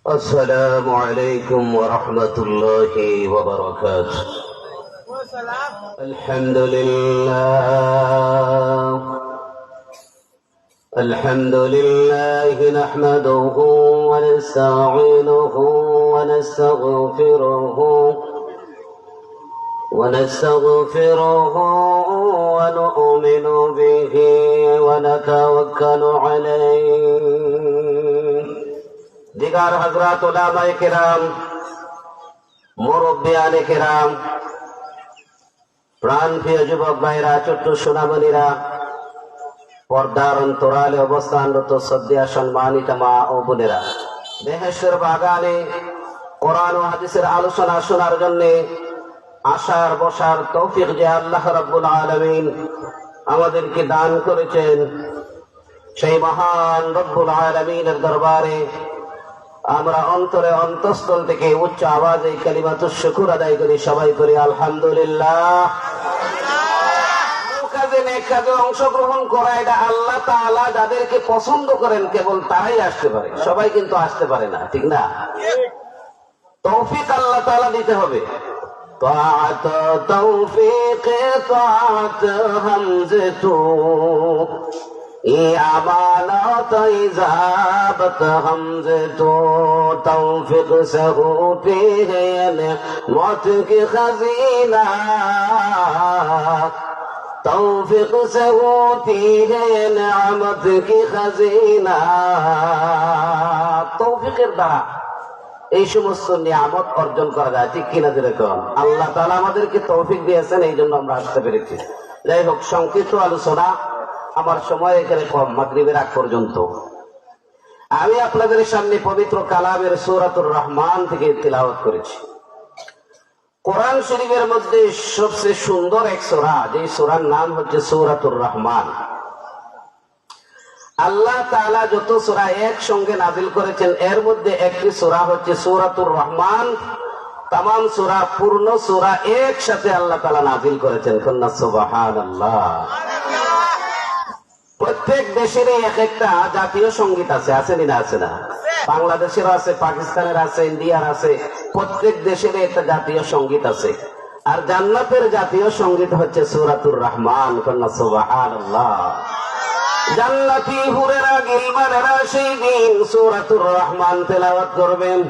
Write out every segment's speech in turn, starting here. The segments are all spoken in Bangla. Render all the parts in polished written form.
السلام عليكم ورحمة الله وبركاته. الحمد لله نحمده ونستعينه ونستغفره ونؤمن به ونتوكل عليه. দিগার হযরত উলামায়ে কিরাম, মুরব্বিয়ানে কিরাম, প্রাণপ্রিয় যুবক ভাইরা, ছোট্ট সোনামণিরা, পর্দার অন্তরালে অবস্থানরত শ্রদ্ধেয় সম্মানিত মা ও বোনেরা, বেহেশতের বাগানে কোরআন ও হাদিসের আলোচনা শোনার জন্য আসার বসার তৌফিক যে আল্লাহ রাব্বুল আলামিন আমাদেরকে দান করেছেন, সেই মহান রব্বুল আলামিনের দরবারে আমরা অন্তরে অন্তঃস্থল থেকে উচ্চ আওয়াজে কালিমাতুশ শুকর আদায় করি। সবাই করি আলহামদুলিল্লাহ। কাজে অংশগ্রহণ করা, এটা আল্লাহ তাআলা যাদেরকে পছন্দ করেন কেবল তারাই আসতে পারে, সবাই কিন্তু আসতে পারে না, ঠিক না? তৌফিক আল্লাহ তাআলা দিতে হবে। তাআত তৌফিক তাআত হামজতু আমানত ইজাবত হামজতু তৌফিক से होती है मौत की खजीना तौफीक से होती है नेमत की खजीना। তৌফিকের দ্বারা এই সমস্ত নিয়ামত অর্জন করা যায়, ঠিক কিনা? যেরকম আল্লাহ তাআলা আমাদেরকে তৌফিক দিয়েছেন, এই জন্য আমরা আসতে পেরেছি। যাই হোক, সংক্ষিপ্ত আলোচনা, আমার সময় এখানে কম, মাগরিবের আগ পর্যন্ত। আমি আপনাদের সামনে পবিত্র কালামের সূরাতুর রহমান থেকে তিলাওয়াত করেছি। কোরআন শরীফের মধ্যে সবচেয়ে সুন্দর এক সূরা, যে সূরার নাম হচ্ছে সূরাতুর রহমান। আল্লাহ তাআলা যত সূরা একসঙ্গে নাযিল করেছেন, এর মধ্যে একটি সূরা হচ্ছে সূরাতুর রহমান। तमाम সূরা, পূর্ণ সূরা একসাথে আল্লাহ তাআলা নাযিল করেছেন। কন্যা সুবহানাল্লাহ। প্রত্যেক দেশের এক একটা জাতীয় সঙ্গীত আছে, আছে না? আছে না? বাংলাদেশের আছে, পাকিস্তানের আছে, ইন্ডিয়ার আছে, প্রত্যেক দেশের একটা জাতীয় সঙ্গীত আছে। আর জান্নাতের জাতীয় সঙ্গীত হচ্ছে সূরাতুর রহমান। কন্যা সুবহানাল্লাহ। জান্নাতি হুরেরা গিলমানেরা সেই দিন সূরাতুর রহমান তেলাওয়াত করবেন।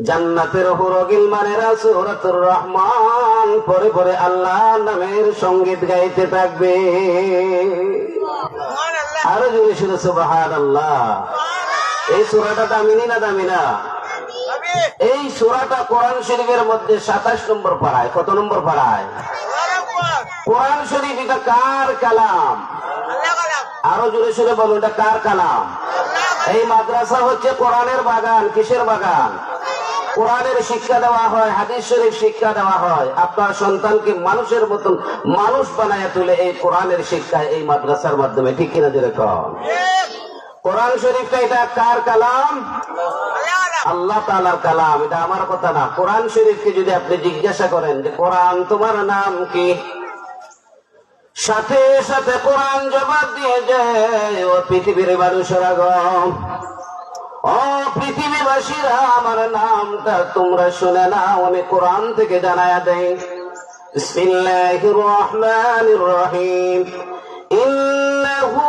জান্নাতের হুর গিলমানেরা সূরাতুর রহমান পরে পরে আল্লাহর নামের সঙ্গীত গাইতে থাকবে। আরো জোরে শুনে সুবহানাল্লাহ। এই সূরাটা দামি না দামি না? এই সূরাটা কোরআন শরীফের মধ্যে 27 নম্বর পারায়। কত নম্বর পারায়? কোরআন শরীফ এটা কার কালাম? আরো জোরে শুনে বলো, এটা কার কালাম? এই মাদ্রাসা হচ্ছে কোরআনের বাগান। কিসের বাগান? কোরআনের শিক্ষা দেওয়া হয়, হাদিস শরীফ শিক্ষা দেওয়া হয়। আপনার সন্তানকে মানুষের মতন মানুষ বানায় তুলে এই কোরআনের শিক্ষা এই মাদ্রাসার মাধ্যমে, ঠিক কিনা? যেরকম কোরআন শরীফটা এটা কার কালাম? আল্লাহ তাআলার কালাম। এটা আমার কথা না। কোরআন শরীফকে যদি আপনি জিজ্ঞাসা করেন যে কোরআন তোমার নাম কি, সাথে সাথে কোরআন জবাব দিয়ে যায়, ও পৃথিবীর মানুষেরা গো, ও পৃথিবীবাসীরা, আমার নামটা তোমরা শুনে নাও, আমি কোরআন থেকে জানায়া দেই। বিসমিল্লাহির রহমানির রহিম। ইন্নাহু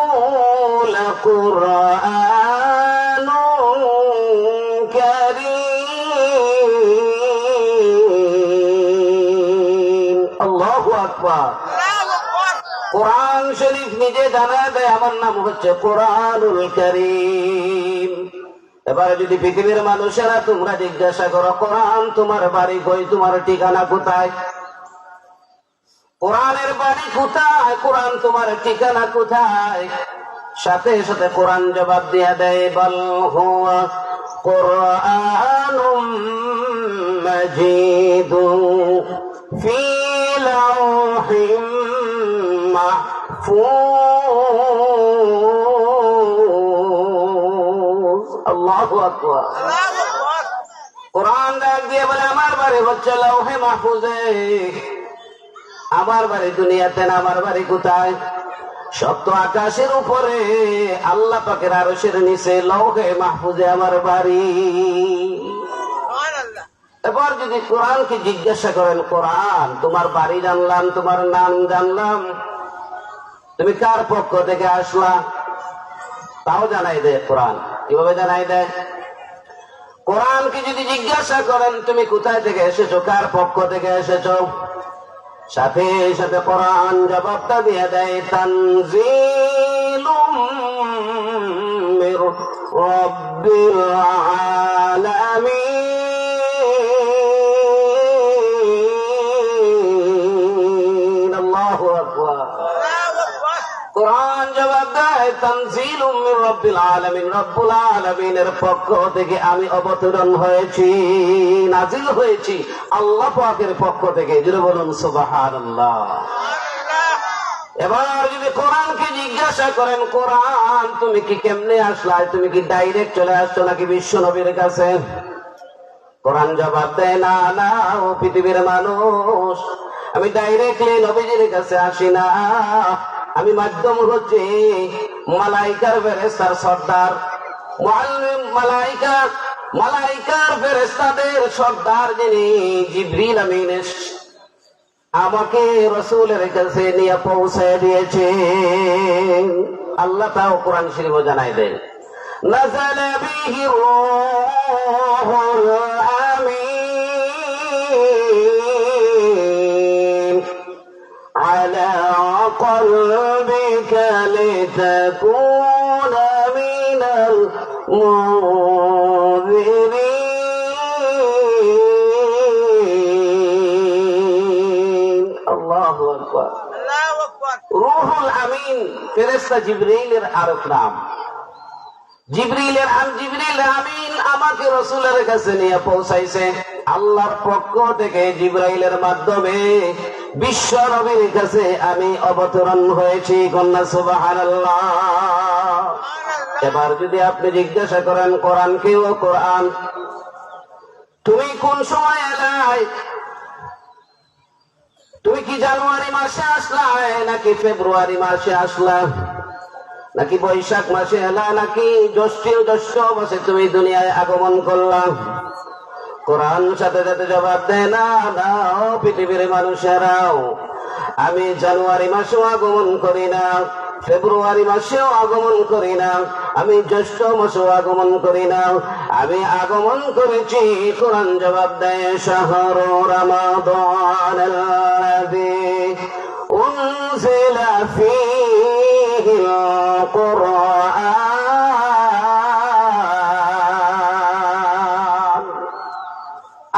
লাকুরআনুন কারীম। আল্লাহু আকবার। কোরআন শরীফ নিজে জানায়া দেয় আমার নাম হচ্ছে কোরআনুল কারীম। এবারে যদি পৃথিবীর মানুষেরা তোমরা জিজ্ঞাসা করো কোরআন তোমার বাড়ি কই, তোমার ঠিকানা কোথায়, কোরআনের বাড়ি কোথায়, কোরআন তোমার ঠিকানা কোথায়, সাথে সাথে কোরআন জবাব দিয়ে দেয়, বল হুয়া কুরআনুম মাজিদুন ফি লাওহিম মাহফুজ। আল্লাহু আকবার। কোরআন ডাক দিয়ে বলে আমার বাড়ি হচ্ছে লৌহে মাহফুজে। আমার বাড়ি দুনিয়াতে না, আমার বাড়ি কোথায়? সপ্ত আকাশের উপরে আল্লাহ পাকের আরশের নিচে লৌহে মাহফুজে আমার বাড়ি। এবার যদি কোরআনকে জিজ্ঞাসা করেন, কোরআন তোমার বাড়ি জানলাম, তোমার নাম জানলাম, তুমি কার পক্ষ থেকে আসলা, তাও জানাই দেয় কোরআন। কিভাবে জানাই দেয়? কোরআনকে যদি জিজ্ঞাসা করেন তুমি কোথায় থেকে এসেছো, কার পক্ষ থেকে এসেছো, সাথে সাথে কোরআন জবাবটা দিয়ে দেয়, তানজিলুম মির রাব্বিল আলামিন। আল্লাহু আকবার। কোরআন জবাব দেয়, তানজিলুম মির রাব্বিল আলামিন, রব্বুল আলামিনের পক্ষ থেকে আমি অবতরণ হয়েছি, নাজিল হয়েছি আল্লাহ পাকের পক্ষ থেকে। জোরে বলুন সুবহানাল্লাহ। এবার যদি কোরআনকে জিজ্ঞাসা করেন, কোরআন তুমি কি কেমনে আসলা, তুমি কি ডাইরেক্ট চলে আসছো নাকি বিশ্ব নবীর কাছে? কোরআন জবাব দেয়, না না ও পৃথিবীর মানুষ, আমি ডাইরেক্টলি নবীজির কাছে আসি না, আমি মাধ্যম হচ্ছে মালাইকার ফেরেশতার সর্দার, মুআল্লিম মালাইকার ফেরেশতাদের সর্দার যিনি জিবরিল আমিন আমাকে রাসূলের কাছে নিয়ে পৌঁছে দিয়েছে। আল্লাহ তাও কোরআন শরীফে জানাই দেন, নাযালা বিহি রূহুল আমিন আলা قلبك لتكون من المنذرين। الله أكبر। রুহুল আমিন ফেরেশতা জিবরাইলের আরেক নাম। জিবরিল আমিন আমাকে রাসূলের কাছে নিয়ে পৌঁছাইছে আল্লাহর পক্ষ থেকে, জিবরাইলের মাধ্যমে বিশ্ব নবীর কাছে আমি অবতরণ হয়েছি। কন্যা সুবহানাল্লাহ। এবার যদি আপনি জিজ্ঞাসা করেন কোরআনকে, ও কোরআন তুমি কোন সময় এলাই, তুমি কি জানুয়ারি মাসে আসলা নাকি ফেব্রুয়ারি মাসে আসলা, নাকি বৈশাখ মাসে এলা, নাকি জ্যৈষ্ঠ মাসে তুমি দুনিয়ায় আগমন করলাম? কোরআন সাথে সাথে জবাব দেয়, না না ও পৃথিবীর মানুষেরাও, আমি জানুয়ারি মাসেও আগমন করি না, ফেব্রুয়ারি মাসেও আগমন করি না, আমি জ্যৈষ্ঠ মাসেও আগমন করি না, আমি আগমন করেছি। কোরআন জবাব দেয়, শাহরু রমাদানাল্লাযী উনজিলা ফীহিল কুরআন।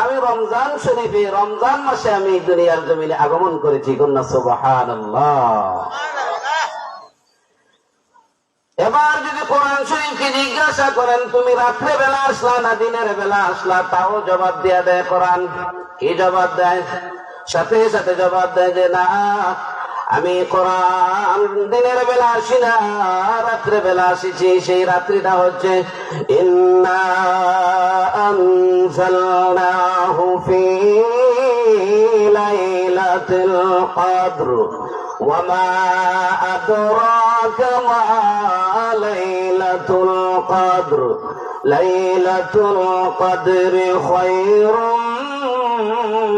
আমি রমজান শরীফে, রমজান মাসে আমি দুনিয়ার জমিনে আগমন করেছি। কন্যা সুবহানাল্লাহ। এবার যদি কোরআন শরীফকে জিজ্ঞাসা করেন তুমি রাত্রে বেলা আসলা না দিনের বেলা আসলা, তাও জবাব দিয়ে দেয় কোরআন। কি জবাব দেয়? সাথে সাথে জবাব দেয় যে না, আমি কোরআন দিনের বেলা আসি না, রাত্রে বেলা আসিছি। সেই রাত্রিটা হচ্ছে ইন্না আনজালনাহু ফী লাইলাতুল কদর ওয়া মা আদরাকা মা লাইলাতুল কদর লাইলাতুল কদরি খায়রুম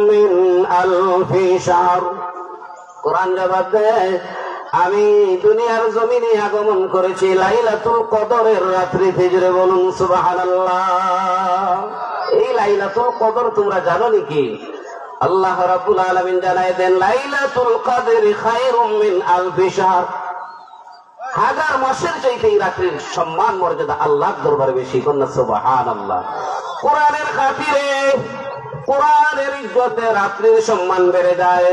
মিন আলফি শাহর। কোরআন জবাব দেয়, আমি দুনিয়ার জমিনে আগমন করেছি লাইলাতুল কদরের রাত্রিতে। জোরে বলুন সুবহানাল্লাহ। এই লাইলাতুল কদর তোমরা জানো নাকি? আল্লাহ রাব্বুল আলামিন জানায় দেন, লাইলাতুল কদরি খায়রুম মিন আলফি শাহর। হাজার মাসের চাইতে এই রাত্রির সম্মান মর্যাদা আল্লাহর দরবারে বেশি। কন্যা সুবহানাল্লাহ। কোরআনের খাতিরে, কোরআনের ইজ্জতে রাত্রির সম্মান বেড়ে যায়।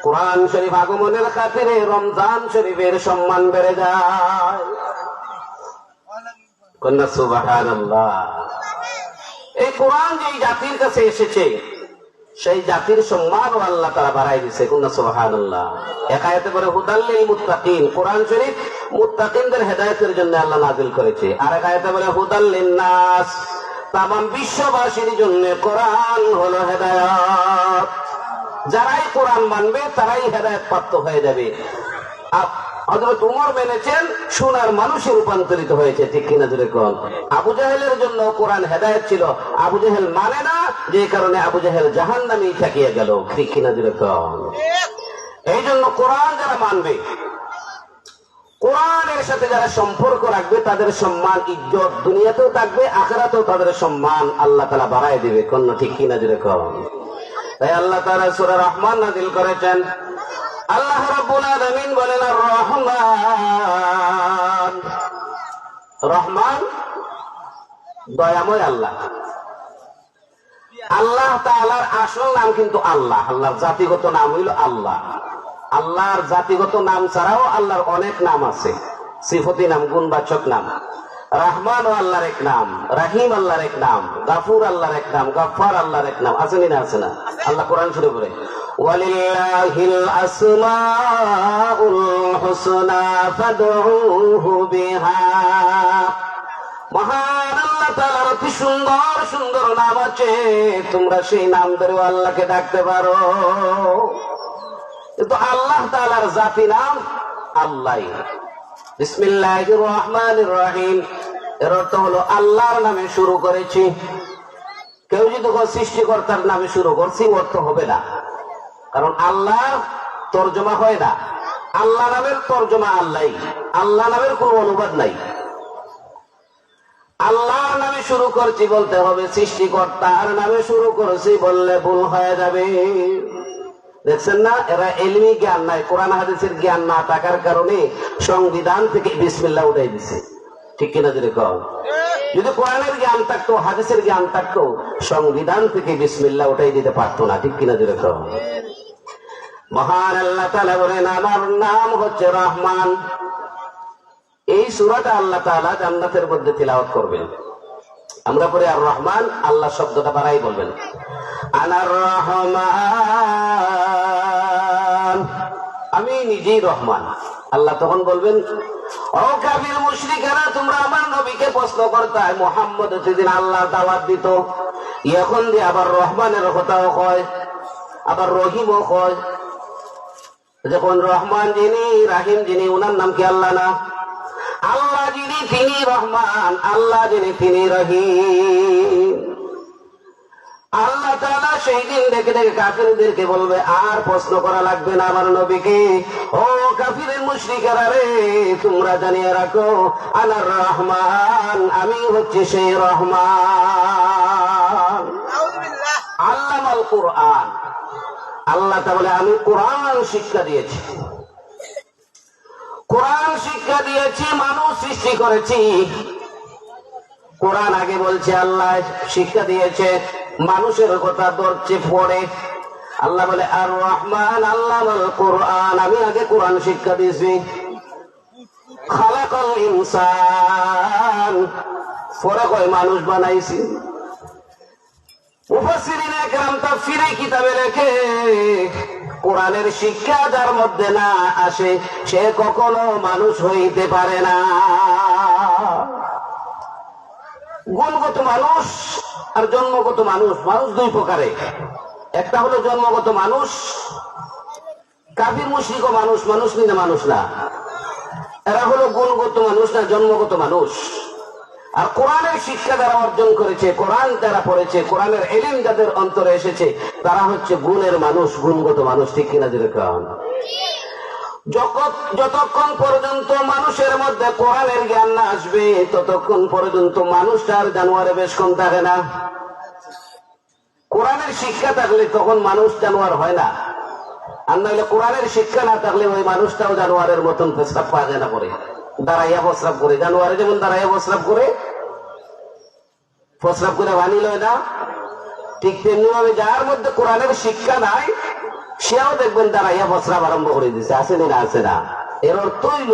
কোরআন শরীফ আগমনের খাতিরে রমজান শরীফের সম্মান বেড়ে যায়। কন্যা সুবহানাল্লাহ। এই কোরআন যেই জাতির কাছে এসেছে সেই জাতির সম্মানও আল্লাহ তাআলা বাড়াই দিয়েছে। কন্যা সুবহানাল্লাহ। এক আয়াতে বলে হুদাল্লিল মুত্তাকিন, কোরআন শরীফ মুত্তাকিনদের হেদায়েতের জন্য আল্লাহ নাযিল করেছে। আর এক আয়াতে বলে হুদাল্লিন নাস, তামাম বিশ্ববাসীর জন্য কোরআন হলো হেদায়েত। যারাই কোরআন মানবে তারাই হেদায়েত প্রাপ্ত হয়ে যাবে। হযরত উমর মেনেছেন, সোনার মানুষে রূপান্তরিত হয়েছে, ঠিক কিনা জোরে কোন? আবু জাহেলের জন্য কোরআন হেদায়েত ছিল, আবু জাহেল মানে না, যে কারণে আবু জাহেল জাহান্নামেই থাকিয়ে গেল, ঠিক কিনা জোরে কোন? এই জন্য কোরআন যারা মানবে, কোরআনের সাথে যারা সম্পর্ক রাখবে, তাদের সম্মান ইজ্জত দুনিয়াতেও থাকবে, আখিরাতেও তাদের সম্মান আল্লাহ তাআলা বাড়ায় দিবে, কোন ঠিক কিনা জোরে কোন? তাই আল্লাহ তাআলা সূরা রহমান নাযিল করেছেন। আল্লাহ রাব্বুল আলামিন বলেন আর রহমান, রহমান দয়াময় আল্লাহ। আল্লাহ তাআলার আসল নাম কিন্তু আল্লাহ, আল্লাহর জাতিগত নাম হইল আল্লাহ। আল্লাহর জাতিগত নাম ছাড়াও আল্লাহর অনেক নাম আছে, সিফতি নাম, গুণবাচক নাম। রহমান ও আল্লাহর এক নাম, রাহিম আল্লাহর এক নাম, গাফুর আল্লাহর এক নাম, গফফার আল্লাহর এক নাম, আছে না? আছে না? আল্লাহ কোরআন শুরু করে ওয়ালিল্লাহিল আসমাউল হুসনা ফাদউহু বিহা। মহান আল্লাহ তাআলার অতি সুন্দর সুন্দর নাম আছে, তোমরা সেই নাম ধরে আল্লাহকে ডাকতে পারো। কিন্তু আল্লাহ তাআলার জাতি নাম আল্লাহ। বিসমিল্লাহির রহমানির রহিম, এর অর্থ হলো আল্লাহর নামে শুরু করেছি। কেউ যদি সৃষ্টিকর্তার নামে শুরু করছি, অর্থ হবে না, কারণ আল্লাহ তর্জমা হয় না। আল্লাহ নামের তর্জমা আল্লাহ, আল্লাহ নামের কোন অনুবাদ নাই। আল্লাহর নামে শুরু করছি বলতে হবে, সৃষ্টিকর্তার নামে শুরু করেছি বললে ভুল হয়ে যাবে। দেখছেন না, এরা ইলমি জ্ঞান নাই, কোরআন হাদিসের জ্ঞান না থাকার কারণে সংবিধান থেকে বিসমিল্লাহ উঠাই দিছে, ঠিক কিনা যদি কও? যদি কোরআনের জ্ঞান থাকতো, হাদিসের জ্ঞান থাকতো, সংবিধান থেকে বিসমিল্লাহ উঠাই দিতে পারতো না, ঠিক কিনা যদি কও? মহান আল্লাহ তাআলা বলেন আমার নাম হচ্ছে রহমান। এই সূরাটা আল্লাহ তাআলা জান্নাতের মধ্যে তিলাওয়াত করবেন। আমরা পরে আর রহমান, আল্লাহ শব্দটা বাড়াই বলবেন, আনার রহমান, আমি নিজেই রহমান। আল্লাহ তখন বলবেন, ও কাফির মুশরিকেরা, তোমরা আমার নবীকে প্রশ্ন করতায়, মুহাম্মদ সেদিন আল্লাহ দাওয়াত দিত, এখন দিয়ে আবার রহমানের কথাও কয়, আবার রহিমও কয়। যখন রহমান যিনি, রাহিম যিনি, ওনার নাম কি আল্লাহ না? আল্লাহ যিনি তিনি রহমান, আল্লাহ যিনি তিনি রহিম। আল্লাহ তাআলা সেই দিন দেখে দেখে কাফিরদেরকে বলবে, আর প্রশ্ন করা লাগবে না আমার নবীকে। ও কাফির মুশরিকেরা রে, তোমরা জানিয়ে রাখো, আনার রহমান, আমি হচ্ছে সেই রহমান। আল্লামাল কুরআন, আল্লাহ তাআলা আমি কোরআন শিক্ষা দিয়েছি। কোরআন শিক্ষা দিয়েছি, মানুষ সৃষ্টি করেছি। কোরআন আগে বলছে আল্লাহ শিক্ষা দিয়েছে, মানুষের কথা ধরছে পড়ে। আল্লাহ বলে আর রহমান আল্লামাল কুরআন, আমি আগে কোরআন শিক্ষা দিয়েছি। খালাকাল ইনসান, পরে কয় মানুষ বানাইছি। মুফাসসিরিনে কেরাম তাফসীরে কিতাবে লেখে, কোরআনের শিক্ষা যার মধ্যে না আসে, সে কখনো মানুষ হইতে পারে না। গুণগত মানুষ আর জন্মগত মানুষ, মানুষ দুই প্রকারে। একটা হলো জন্মগত মানুষ, কাফির মুশরিক মানুষ, মানুষ নিলে মানুষ না। এরা হলো গুণগত মানুষ না, জন্মগত মানুষ। আর কোরআনের শিক্ষা যারা অর্জন করেছে, কোরআন যারা পড়েছে, কোরআনের ইলম যাদের অন্তরে এসেছে, তারা হচ্ছে গুণের মানুষ, গুণগত মানুষ, ঠিক কিনা যেরকম? যতক্ষণ পর্যন্ত মানুষের মধ্যে কোরআনের জ্ঞান না আসবে, ততক্ষণ পর্যন্ত মানুষটার জানোয়ারে বেশ কম থাকে না। কোরআনের শিক্ষা থাকলে তখন মানুষ জানোয়ার হয় না, আর নাহলে কোরআনের শিক্ষা না থাকলে ওই মানুষটাও জানোয়ারের মতন প্রস্রাব পায়খানা করে, দাঁড়াইয়া প্রস্রাব করে। জানোয়ারে যেমন দাঁড়াইয়া প্রস্রাব করে, প্রস্রাব করে পানি লয় না, ঠিক তেমনি ভাবে যার মধ্যে কোরআনের শিক্ষা নাই, সেও দেখবেন দাঁড়াইয়া প্রস্রাব আরম্ভ করে দিচ্ছে, আছে না? আছে না? এর অর্থ হইল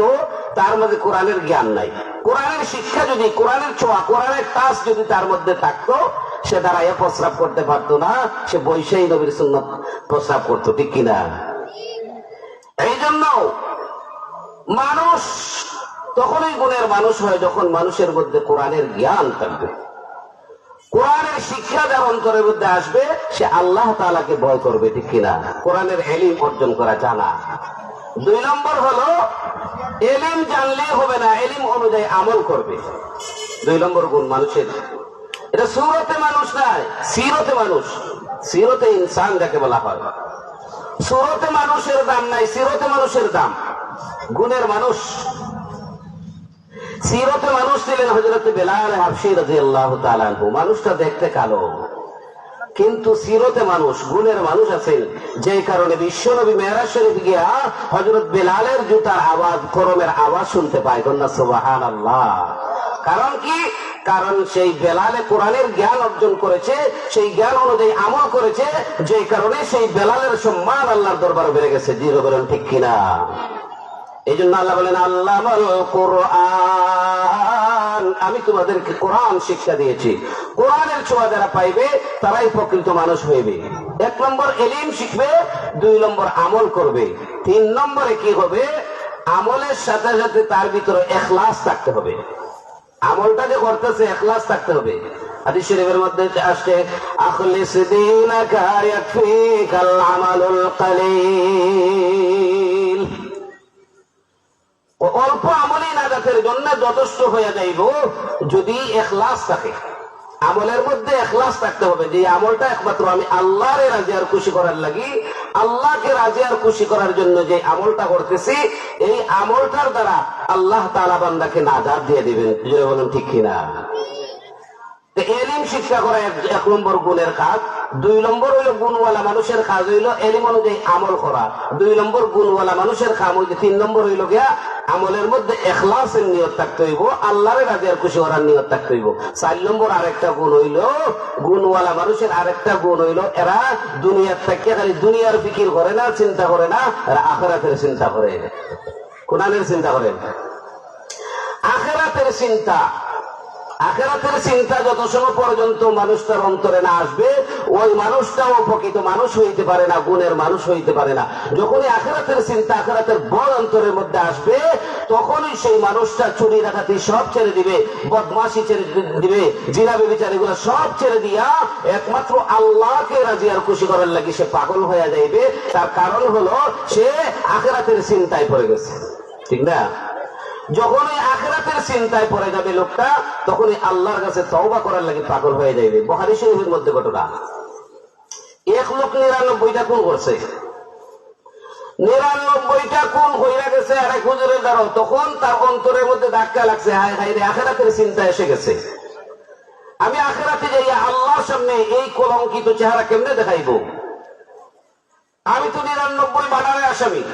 তার মধ্যে কোরআনের জ্ঞান নাই। কোরআনের শিক্ষা যদি, কোরআনের ছোঁয়া, কোরআনের টাচ যদি তার মধ্যে থাকতো, সে দাঁড়াইয়া প্রস্রাব করতে পারতো না, সে বৈশাহী নবীর সুন্নাত প্রস্রাব করতো, ঠিক কিনা? এই জন্য মানুষ তখনই গুণের মানুষ হয় যখন মানুষের মধ্যে কোরআনের জ্ঞান থাকবে। কোরআনের শিক্ষা যার অন্তরের মধ্যে আসবে, সে আল্লাহ তাআলাকে ভয় করবে, ঠিক কিনা? কোরআনের ইলম অর্জন করা, জানা। 2 নম্বর হলো এলিম জানলে হবে না, এলিম অনুযায়ী আমল করবে। 2 নম্বর গুণ মানুষের। এটা সুরতে মানুষ নাই, সিরতে মানুষ। সিরতে ইনসান যাকে বলা হয়। সুরতে মানুষের দাম নাই, সিরতে মানুষের দাম। গুণের মানুষ। সিরতে মানুষ ছিলেন হযরত বেলাল হাবশী রাদিয়াল্লাহু তাআলা আনহু। মানুষটা দেখতে কালো, কিন্তু সিরতে মানুষ, গুণের মানুষ আছেন, যে কারণে বিশ্বনবী মেরাজ শরীফ গিয়া হযরত বেলালের জুতার আওয়াজ, করমের আওয়াজ শুনতে পায়। কন্যা সুবহানাল্লাহ। কারণ কি? কারণ সেই বেলালে কোরআনের জ্ঞান অর্জন করেছে, সেই জ্ঞান অনুযায়ী আমল করেছে, যে কারণে সেই বেলালের সম্মান আল্লাহর দরবারে বেড়ে গেছে। জিরো বলেন ঠিক কিনা? এই জন্য আল্লাহ বলেন আল্লামাল কোরআন, আমি তোমাদেরকে কোরআন শিক্ষা দিয়েছি। কোরআনের ছোঁয়া যারা পাইবে তারাই প্রকৃত মানুষ হইবে। 1 নম্বর এলিম শিখবে, 2 নম্বর আমল করবে, 3 নম্বরে কি হবে? আমলের সাথে সাথে তার ভিতরে ইখলাস থাকতে হবে। আমলটা যে করতেছে ইখলাস থাকতে হবে। হাদিস শরীফের মধ্যে আসছে আখলিস দীনাকা ইয়াকফিকাল আমালুল কালিল। অল্প আমলই নাজাতের জন্য যথেষ্ট হয়ে যাইব যদি ইখলাস থাকে। আমলের মধ্যে ইখলাস থাকতে হবে, যে আমলটা একমাত্র আমি আল্লাহরে রাজি আর খুশি করার লাগি, আল্লাহকে রাজি আর খুশি করার জন্য যে আমলটা করতেছি, এই আমলটার দ্বারা আল্লাহ তাআলা বান্দাকে নাজাত দিয়ে দিবেন। বলুন ঠিক কিনা? এলিম শিক্ষা করা 1 নম্বর গুণের কাজ। 2 নম্বর হইল গুণওয়ালা মানুষের কাজ হইল এলিম অনুযায়ী আমল করা। 2 নম্বর গুণওয়ালা মানুষের কাম হইল। 3 নম্বর হইল গিয়া আমলের মধ্যে ইখলাসের নিয়ত থাকতে হইব, আল্লাহরে রাজি আর খুশি করার নিয়ত থাকতে হইব। 4 নম্বর আরেকটা গুণ হইল, গুণওয়ালা মানুষের আরেকটা গুণ হইল এরা দুনিয়ার থেকে খালি দুনিয়ার ফিকির করে না, চিন্তা করে না, এরা আখিরাতের চিন্তা করে। কোরআনের চিন্তা করেন, আখিরাতের চিন্তা। আখিরাতের চিন্তা যত সময় পর্যন্ত মানুষটার অন্তরে না আসবে, ওই মানুষটাও প্রকৃত মানুষ হইতে পারে না, গুণের মানুষ হইতে পারে না। যখনই আখিরাতের চিন্তা, আখিরাতের বড় অন্তরের মধ্যে আসবে, তখনই সেই মানুষটা চুরি ডাকাতি সব ছেড়ে দিবে, বদমাশি ছেড়ে দিবে, জিনা ব্যভিচার এগুলো সব ছেড়ে দিয়া একমাত্র আল্লাহকে রাজি আর খুশি করার লাগি সে পাগল হয়ে যাইবে। তার কারণ হলো সে আখিরাতের চিন্তায় পড়ে গেছে। ঠিক না? যখনই আখিরাতের চিন্তায় পড়ে যাবে লোকটা, তখনই আল্লাহর কাছে তওবা করার লাগি পাগল হয়ে যাবে। বুখারী শরীফের মধ্যে ঘটনা, এক লোক 99টা খুন করছে, 99টা খুন হইয়া গেছে আরেক হুজুরের দ্বারা। তখন তার অন্তরের মধ্যে ধাক্কা লাগছে, হায় হায় রে, আখিরাতের চিন্তা এসে গেছে। আমি আখিরাতে যাইয়া আল্লাহর সামনে এই কলঙ্কিত চেহারা কেমনে দেখাইব? আমি তো 99 বানারে আসামি।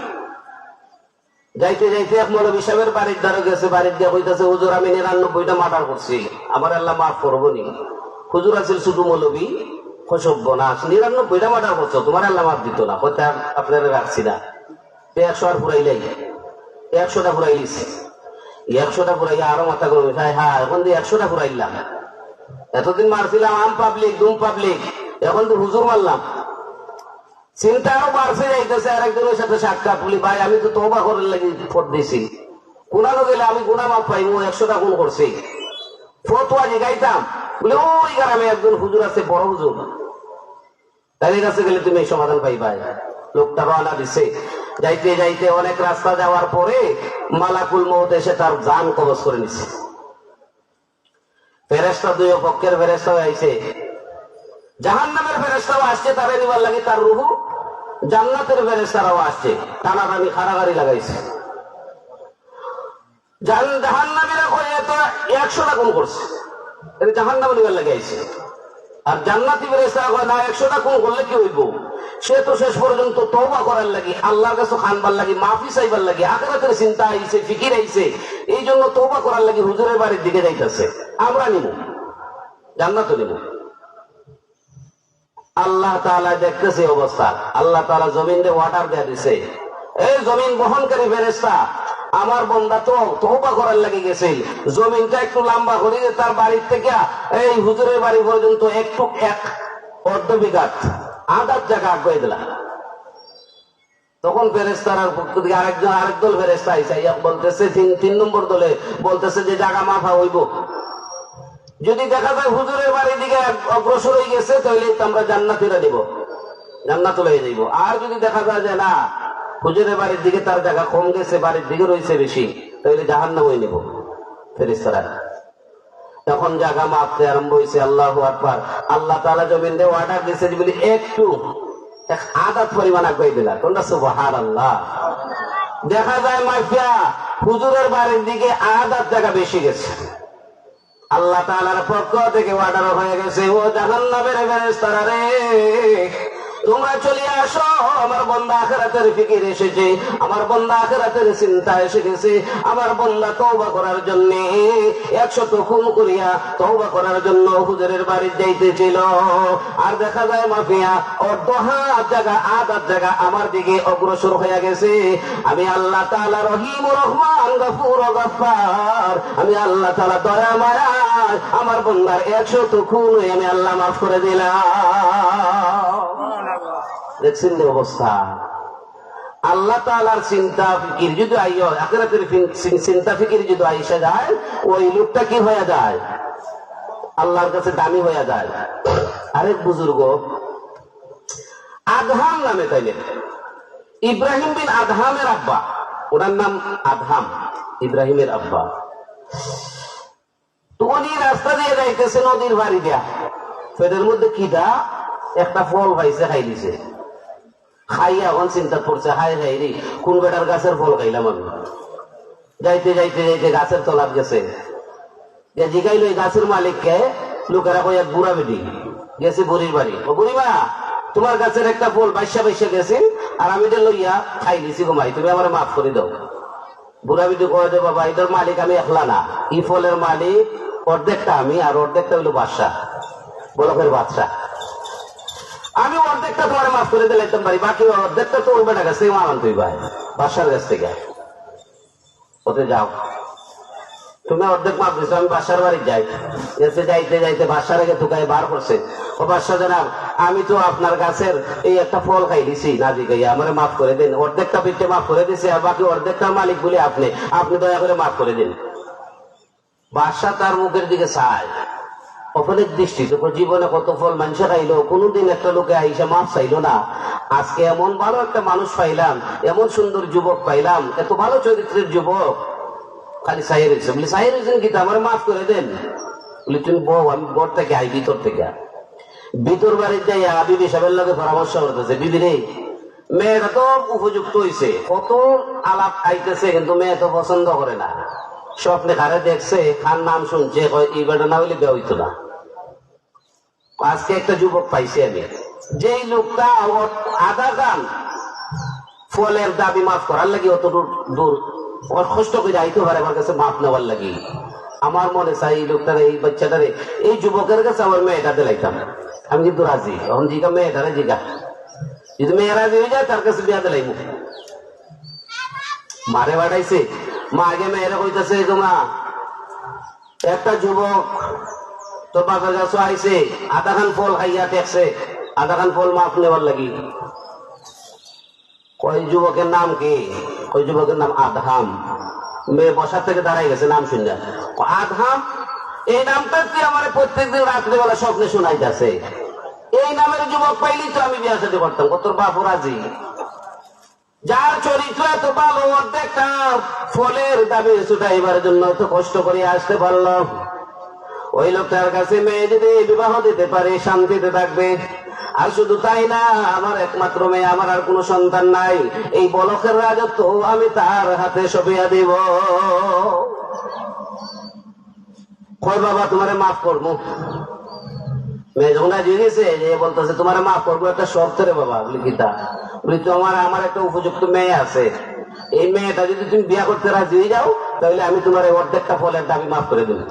যাইতে যাইতে এক মৌলভী সাহেবের বাড়ির দ্বারা গেছে, বাড়ির দিয়ে কইতাছে হুজুর আমি 99টা মার্ডার করছি, আমার আল্লাহ মাফ করবো নি। হুজুর আছে শুধু মৌলভী, সভ্য না, 99টা মার্ডার করছো, তোমার আল্লাহ মাফ দিত না। হয়তো আপনারা রাখছি না, 100 আর ফুরাইলাই, 100টা ফুরাইলিস, 100টা ফুরাইয়া আরো মাথা গরম। হ্যাঁ, এখন দিয়ে 100টা ফুরাইলাম। এতদিন মারছিলাম আম পাবলিক, দুম পাবলিক, এখন তো হুজুর মারলাম। চিন্তা আরো বাড়ছে যাইতেছে। আরেকজনের সাথে সাক্ষাৎ, বলি ভাই আমি তো তওবা করার লাগি ফত দিছি, গুনানো গেলে আমি গুনাহ মাফ পাইব, 100টা গুণ করছি। ফতোয়া জিগাইতাম, বলে ওই গ্রামে একজন হুজুর আছে, বড় হুজুর, তাদের কাছে গেলে তুমি এই সমাধান পাইবা। লোকটা রওনা দিছে। যাইতে যাইতে অনেক রাস্তা যাওয়ার পরে মালাকুল মউত এসে তার জান কবজ করে নিছে। ফেরেশতা, 2 পক্ষের ফেরেশতা আইছে, জাহান্নামের ফেরেশতাও আসছে তারে নিবার লাগি তার রুহু, জান্নাতের ফেরেশতারাও আসছে, টানাটানি খাড়াগাড়ি লাগাইছে। জাহান্নামীরা কয়ে তো 100টা গুণ করছে, এটা জাহান্নামে নিবার লাগি আইছে। আর জান্নাতি ফেরেশতারা কয় না, 100টা গুণ করলে কি হইব? সে তো শেষ পর্যন্ত তওবা করার লাগি, আল্লাহর কাছে খানবার লাগি, মাফি চাইবার লাগি, আখিরাতের চিন্তা আইছে, ফিকির আইছে, এই জন্য তওবা করার লাগি হুজুরের বাড়ির দিকে যাইতেছে। আমরা নিব, জান্নাতও নিব। আল্লাহ তাআলা দেখতেছে অবস্থা। আল্লাহ তাআলা জমিনে ওয়াটার দিয়ে দিছে, এই জমিন বহনকারী ফেরেশতা, আমার বান্দা তো তওবা করার লাগি গেছে, জমিনটা একটু লম্বা করে তার বাড়ির থেকে এই হুজুরের বাড়ি পর্যন্ত একটু 1 অর্ধ বিঘা আদার জায়গা আগে দিলাম। তখন ফেরেশতার পক্ষ থেকে আরেক দল ফেরেশতা আইসা বলতেছে, 3 নম্বর দলে বলতেছে যে জায়গা মাফা হইব। যদি দেখা যায় হুজুরের বাড়ির দিকে অগ্রসর হয়ে গেছে, তাহলে আমরা জান্নাতীরা দিব, জান্নাত লয়ে যাইব। আর যদি দেখা যায় যে না, হুজুরের বাড়ির দিকে তার জায়গা কম গেছে, বাড়ির দিকে রয়েছে বেশি, তাহলে জাহান্নাম হয়ে নেব ফেরেশতারা। তখন জায়গা মাপতে আরম্ভ হয়েছে। আল্লাহু আকবার। আল্লাহ তাআলা জমিন দিয়ে অর্ডার দিয়েছে যে বলি একটু এক আদাত পরিমাণ আগাই দিলা। তোমরা সুবহানাল্লাহ। দেখা যায় মাফিয়া হুজুরের বাড়ির দিকে আদাত জায়গা বেশি গেছে। আল্লাহ তাআলার পক্ষ থেকে অর্ডার হয়ে গেছে, ও জাহান্নামের ফেরেশতারা রে, তোমরা চলে আসো। আমার বান্দা আখিরাতের ফিকির এসেছে, আমার বান্দা আখিরাতের চিন্তা এসে গেছে। আমার বান্দা তওবা করার জন্য 100 খুন করিয়া তওবা করার জন্য হুজুরের বাড়ি যাইতেছিল। আর দেখা যায় মাফিয়া অর্ধহাত জায়গা আদাত জায়গা আমার দিকে অগ্রসর হয়ে গেছে। আমি আল্লাহ তাআলা রহিম রহমান গফুর গফফার, আমি আল্লাহ তাআলা দয়া মায়া আমার বান্দার 100 খুন আমি আল্লাহ মাফ করে দিলাম। দেখছেন যে অবস্থা। আল্লাহ তাআলার চিন্তা ফিকির যদি আইয়, আখিরাতের চিন্তা ফিকির যদি আইসা যায়, ওই লোকটা কি হয়ে যায়? আল্লাহর কাছে দামি হয়ে যায়। আরেক বুজুর্গ আদহাম নামে, তাইলেন ইব্রাহিম বিন আদহামের আব্বা, ওনার নাম আদহাম, ইব্রাহিমের আব্বা। তো উনি রাস্তা দিয়ে যাইতেছে নদীর বাড়ি দিয়া, পেটের মধ্যে কিটা একটা ফল পাইছে, খাই দিছে। খাইয়া এখন চিন্তা করছে, হাই হাই রে, কোন বেটার গাছের ফল খাইলাম আমি। যাইতে যাইতে যাইতে গাছের তলাপ গেছে, জিগাইল ওই গাছের মালিককে। লোকেরা কই এক বুড়া বেটি গেছে বুড়ির বাড়ি, ও বুড়িমা তোমার গাছের একটা ফল বাইশা বাইশা গেছে, আর আমি তো লইয়া খাই দিছি ঘুমাই, তুমি আমার মাফ করে দাও। বুড়া বেটি কয়ে দে, বাবা এটার মালিক আমি একলা না, এই ফলের মালিক অর্ধেকটা আমি, আর অর্ধেকটা হইলো বাদশা, বলকের বাদশা। আমি অর্ধেকটা তোমার মাফ করে দিলাম পারি, বাকি অর্ধেকটা তো ওই বেটা গাছ থেকে মারান তুই ভাই, বাদশার কাছ থেকে। ওতে যাও, তুমি অর্ধেক মাফ দিচ্ছ, আমি বাদশার বাড়ি যাই। এসে যাইতে যাইতে বাদশার আগে তুকায় বার করছে, ও বাদশা জানাব, আমি তো আপনার গাছের এই একটা ফল খাই দিছি না জিগাইয়া, আমার মাফ করে দিন। অর্ধেকটা পিঠে মাফ করে দিছে, আর বাকি অর্ধেকটার মালিক বলে আপনি, আপনি দয়া করে মাফ করে দিন। বাদশা তার মুখের দিকে চায়, অপরের দৃষ্টি তো জীবনে কত ফল মানুষ খাইলো, কোনদিন একটা লোকে আইসা মাফ চাইলো না। আজকে এমন ভালো একটা মানুষ পাইলাম, এমন সুন্দর যুবক পাইলাম, এত ভালো চরিত্রের যুবক, খালি চাই রয়েছে। বলি চাই রয়েছেন কি, আমার মাফ করে দেন। বলি তুমি বউ, আমি ঘর থেকে আই, ভিতর থেকে। ভিতর বাড়ির যাই বিবি সাহেবের লগে পরামর্শ করতেছে, বিবি রে, মেয়েটা তো উপযুক্ত হয়েছে, কত আলাপ আইতেছে, কিন্তু মেয়ে তো পছন্দ করে না। স্বপ্নে কারে দেখছে, খান নাম শুনছে, এই বেটা না হইলে দেওয়া হইতো না। আজকে একটা যুবক পাইছি আমি, যেই লোকটা আধা গান ফলের দাবি মাফ করার লাগি অত দূর কষ্ট করে যাইতে পারে আমার কাছে মাফ নেওয়ার লাগি। আমার মনে চাই এই লোকটারে, এই বাচ্চাটারে, এই যুবকের কাছে আমার মেয়েটা দিলাইতাম। আমি কিন্তু রাজি, এখন জিগা মেয়েটারে জিগা, যদি মেয়ে রাজি হয়ে যায় তার কাছে বিয়া দিলাইব। মারে বাড়াইছে, মা আগে মেয়েরা কইতেছে, তোমা একটা যুবক তোর বাপের কাছে আইসে, আধা খান ফল খাইয়া টেকছে, আধা খান ফল মাফ নেওয়ার লাগি। ওই যুবকের নাম কি? ওই যুবকের নাম আদহাম। মেয়ে বসার থেকে দাঁড়াই গেছে নাম শুনলেন, আদহাম। এই নামটা কি আমার প্রত্যেকদিন রাত্রিবেলা স্বপ্নে শোনাইতেছে। এই নামের যুবক পাইলেই তো আমি বিয়া শাদী করতাম। তোর বাপ রাজি, যার চরিত্র এত ভালো, অর্ধেকটা ফলের দাবি ছুটাইবার জন্য এত কষ্ট করে আসতে পারলো। ওই লোকটার কাছে মেয়ে যদি বিবাহ দিতে পারে, শান্তিতে থাকবে। আর শুধু তাই না, আমার একমাত্র মেয়ে, আমার আর কোনো সন্তান নাই, এই বলকের রাজত্ব আমি তার হাতে সঁপিয়া দিব। কয় বাবা তোমারে মাফ করবো। মেয়ে যখন রাজি গেছে, যে বলতেছে তোমারে মাফ করবো একটা শর্ত রে বাবা। বলি কিতা? বলি তোমার আমার একটা উপযুক্ত মেয়ে আছে, এই মেয়েটা যদি তুমি বিয়া করতে রাজি হয়ে যাও, তাহলে আমি তোমার অর্ধেকটা ফলের দাবি মাফ করে দেব।